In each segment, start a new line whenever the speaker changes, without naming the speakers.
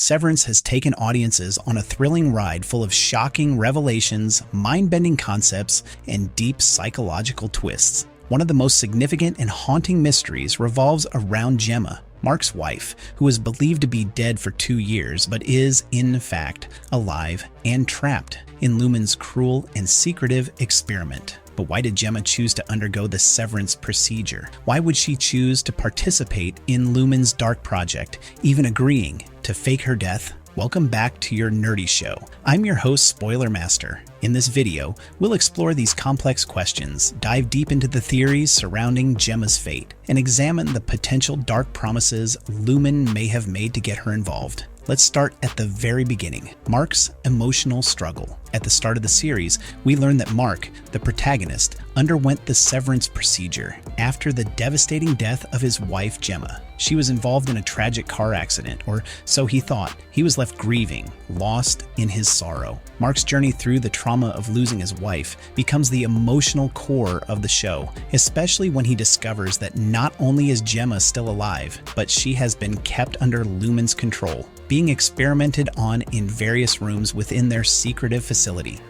Severance has taken audiences on a thrilling ride full of shocking revelations, mind-bending concepts, and deep psychological twists. One of the most significant and haunting mysteries revolves around Gemma, Mark's wife, who is believed to be dead for 2 years, but is, in fact, alive and trapped in Lumon's cruel and secretive experiment. But why did Gemma choose to undergo the severance procedure? Why would she choose to participate in Lumon's dark project, even agreeing to fake her death? Welcome back to your nerdy show. I'm your host, Spoiler Master. In this video, we'll explore these complex questions, dive deep into the theories surrounding Gemma's fate, and examine the potential dark promises Lumon may have made to get her involved. Let's start at the very beginning, Mark's emotional struggle. At the start of the series, we learn that Mark, the protagonist, underwent the severance procedure after the devastating death of his wife, Gemma. She was involved in a tragic car accident, or so he thought. He was left grieving, lost in his sorrow. Mark's journey through the trauma of losing his wife becomes the emotional core of the show, especially when he discovers that not only is Gemma still alive, but she has been kept under Lumon's control, being experimented on in various rooms within their secretive facility.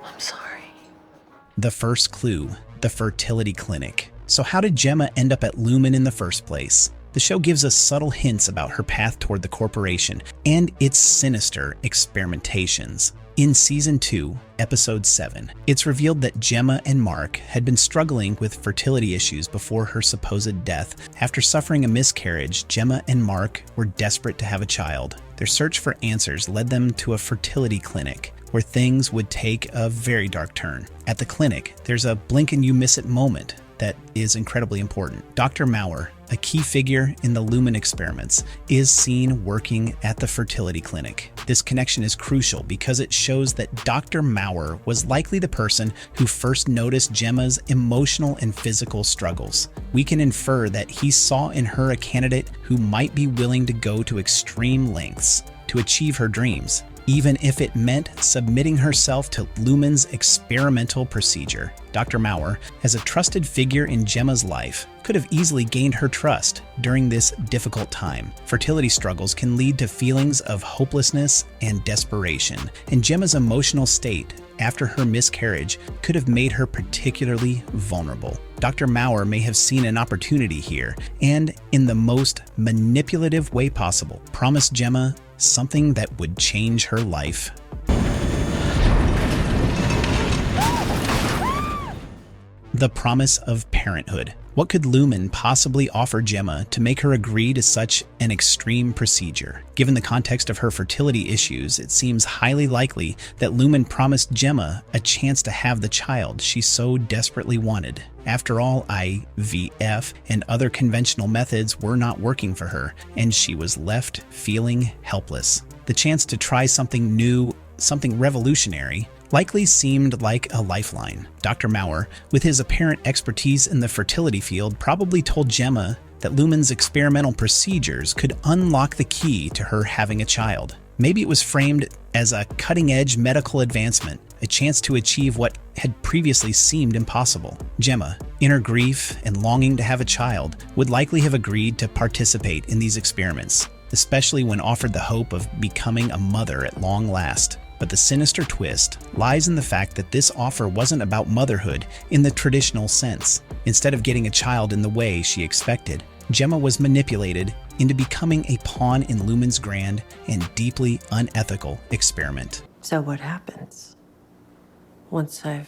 I'm sorry.
The first clue, the fertility clinic. So how did Gemma end up at Lumon in the first place? The show gives us subtle hints about her path toward the corporation and its sinister experimentations. In Season 2, Episode 7, it's revealed that Gemma and Mark had been struggling with fertility issues before her supposed death. After suffering a miscarriage, Gemma and Mark were desperate to have a child. Their search for answers led them to a fertility clinic, where things would take a very dark turn. At the clinic, there's a blink and you miss it moment that is incredibly important. Dr. Maurer, a key figure in the Lumon experiments, is seen working at the fertility clinic. This connection is crucial because it shows that Dr. Maurer was likely the person who first noticed Gemma's emotional and physical struggles. We can infer that he saw in her a candidate who might be willing to go to extreme lengths to achieve her dreams, even if it meant submitting herself to Lumon's experimental procedure. Dr. Maurer, as a trusted figure in Gemma's life, could have easily gained her trust during this difficult time. Fertility struggles can lead to feelings of hopelessness and desperation, and Gemma's emotional state after her miscarriage could have made her particularly vulnerable. Dr. Maurer may have seen an opportunity here, and in the most manipulative way possible, promised Gemma something that would change her life. The promise of parenthood. What could Lumon possibly offer Gemma to make her agree to such an extreme procedure? Given the context of her fertility issues, it seems highly likely that Lumon promised Gemma a chance to have the child she so desperately wanted. After all, IVF and other conventional methods were not working for her, and she was left feeling helpless. The chance to try something new, something revolutionary, likely seemed like a lifeline. Dr. Maurer, with his apparent expertise in the fertility field, probably told Gemma that Lumon's experimental procedures could unlock the key to her having a child. Maybe it was framed as a cutting-edge medical advancement, a chance to achieve what had previously seemed impossible. Gemma, in her grief and longing to have a child, would likely have agreed to participate in these experiments, especially when offered the hope of becoming a mother at long last. But the sinister twist lies in the fact that this offer wasn't about motherhood in the traditional sense. Instead of getting a child in the way she expected, Gemma was manipulated into becoming a pawn in Lumon's grand and deeply unethical experiment.
So what happens once I've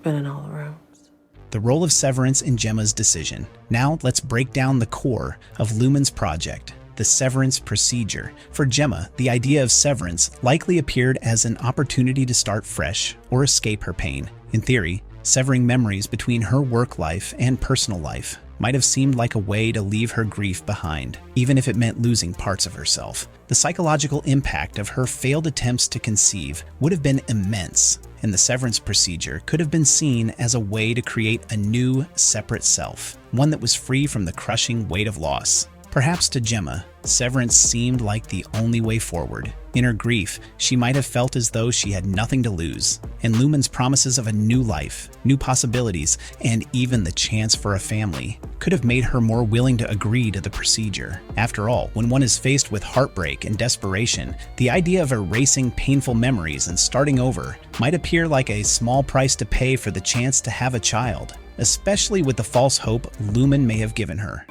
been in all the rooms?
The role of Severance in Gemma's decision. Now let's break down the core of Lumon's project, the severance procedure. For Gemma, the idea of severance likely appeared as an opportunity to start fresh or escape her pain. In theory, severing memories between her work life and personal life might have seemed like a way to leave her grief behind, even if it meant losing parts of herself. The psychological impact of her failed attempts to conceive would have been immense, and the severance procedure could have been seen as a way to create a new, separate self, one that was free from the crushing weight of loss. Perhaps to Gemma, severance seemed like the only way forward. In her grief, she might have felt as though she had nothing to lose, and Lumon's promises of a new life, new possibilities, and even the chance for a family could have made her more willing to agree to the procedure. After all, when one is faced with heartbreak and desperation, the idea of erasing painful memories and starting over might appear like a small price to pay for the chance to have a child, especially with the false hope Lumon may have given her.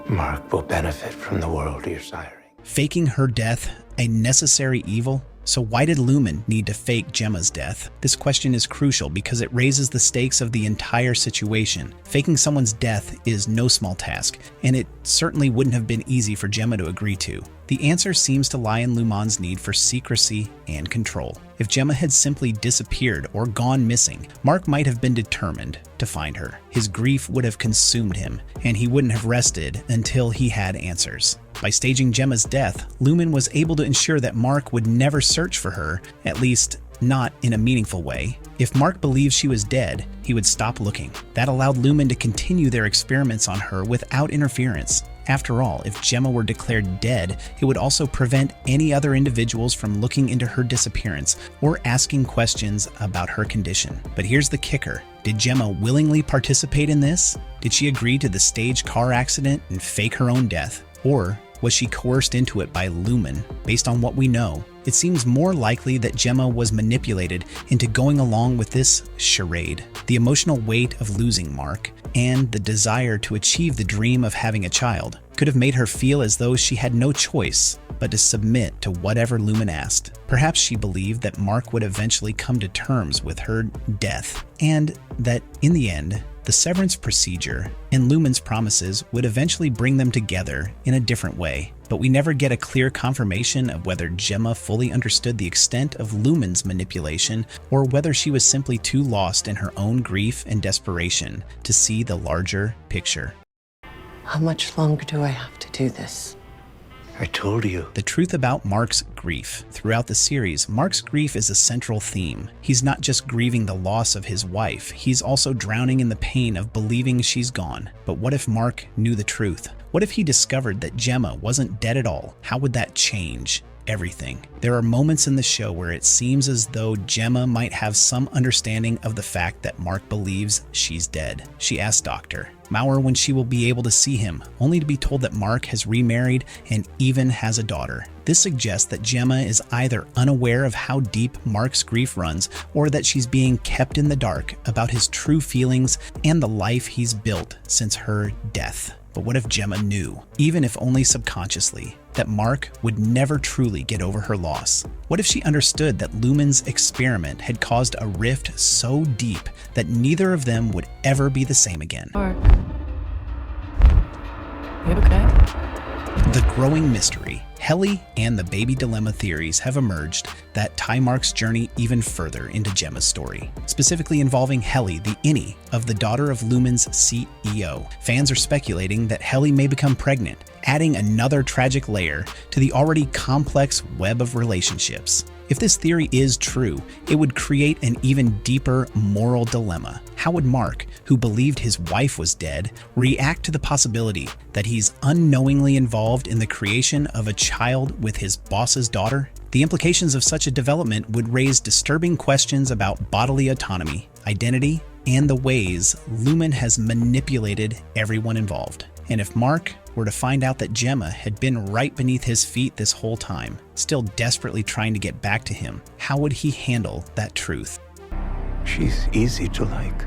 Mark will benefit from the world you're siring.
Faking her death a necessary evil? So why did Lumon need to fake Gemma's death? This question is crucial because it raises the stakes of the entire situation. Faking someone's death is no small task, and it certainly wouldn't have been easy for Gemma to agree to. The answer seems to lie in Lumon's need for secrecy and control. If Gemma had simply disappeared or gone missing, Mark might have been determined to find her. His grief would have consumed him, and he wouldn't have rested until he had answers. By staging Gemma's death, Lumon was able to ensure that Mark would never search for her, at least not in a meaningful way. If Mark believed she was dead, he would stop looking. That allowed Lumon to continue their experiments on her without interference. After all, if Gemma were declared dead, it would also prevent any other individuals from looking into her disappearance or asking questions about her condition. But here's the kicker. Did Gemma willingly participate in this? Did she agree to the staged car accident and fake her own death? Or was she coerced into it by Lumon? Based on what we know, it seems more likely that Gemma was manipulated into going along with this charade. The emotional weight of losing Mark and the desire to achieve the dream of having a child could have made her feel as though she had no choice but to submit to whatever Lumon asked. Perhaps she believed that Mark would eventually come to terms with her death, and that in the end, the severance procedure and Lumon's promises would eventually bring them together in a different way. But we never get a clear confirmation of whether Gemma fully understood the extent of Lumon's manipulation or whether she was simply too lost in her own grief and desperation to see the larger picture.
How much longer do I have to do this?
I told you.
The truth about Mark's grief. Throughout the series, Mark's grief is a central theme. He's not just grieving the loss of his wife, he's also drowning in the pain of believing she's gone. But what if Mark knew the truth? What if he discovered that Gemma wasn't dead at all? How would that change everything? There are moments in the show where it seems as though Gemma might have some understanding of the fact that Mark believes she's dead. She asks Dr. Maurer when she will be able to see him, only to be told that Mark has remarried and even has a daughter. This suggests that Gemma is either unaware of how deep Mark's grief runs, or that she's being kept in the dark about his true feelings and the life he's built since her death. But what if Gemma knew, even if only subconsciously, that Mark would never truly get over her loss? What if she understood that Lumon's experiment had caused a rift so deep that neither of them would ever be the same again?
Mark, you okay?
The growing mystery, Helly and the baby dilemma theories have emerged that tie Mark's journey even further into Gemma's story, specifically involving Helly, the innie of the daughter of Lumon's CEO. Fans are speculating that Helly may become pregnant, adding another tragic layer to the already complex web of relationships. If this theory is true, it would create an even deeper moral dilemma. How would Mark, who believed his wife was dead, react to the possibility that he's unknowingly involved in the creation of a child with his boss's daughter? The implications of such a development would raise disturbing questions about bodily autonomy, identity, and the ways Lumon has manipulated everyone involved. And if Mark were to find out that Gemma had been right beneath his feet this whole time, still desperately trying to get back to him, how would he handle that truth?
She's easy to like.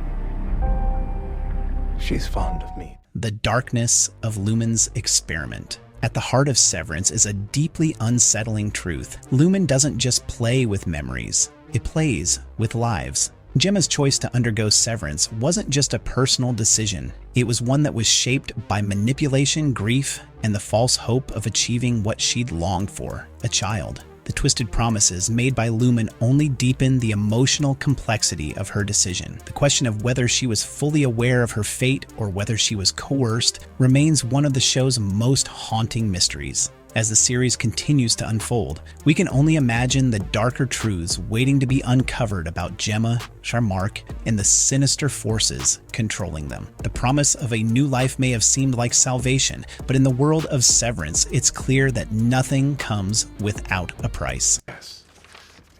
She's fond of me.
The darkness of Lumon's experiment. At the heart of Severance is a deeply unsettling truth. Lumon doesn't just play with memories, it plays with lives. Gemma's choice to undergo severance wasn't just a personal decision. It was one that was shaped by manipulation, grief, and the false hope of achieving what she'd longed for, a child. The twisted promises made by Lumon only deepened the emotional complexity of her decision. The question of whether she was fully aware of her fate or whether she was coerced remains one of the show's most haunting mysteries. As the series continues to unfold, we can only imagine the darker truths waiting to be uncovered about Gemma, Sharmark, and the sinister forces controlling them. The promise of a new life may have seemed like salvation, but in the world of Severance, it's clear that nothing comes without a price.
Yes.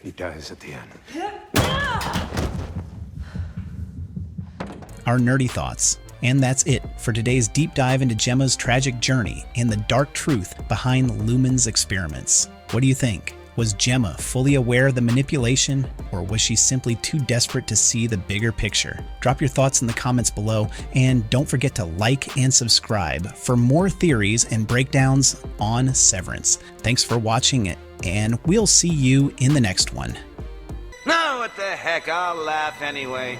He dies at the end.
Our nerdy thoughts. And that's it for today's deep dive into Gemma's tragic journey and the dark truth behind Lumon's experiments. What do you think? Was Gemma fully aware of the manipulation, or was she simply too desperate to see the bigger picture? Drop your thoughts in the comments below, and don't forget to like and subscribe for more theories and breakdowns on Severance. Thanks for watching it, and we'll see you in the next one.
No, what the heck, I'll laugh anyway.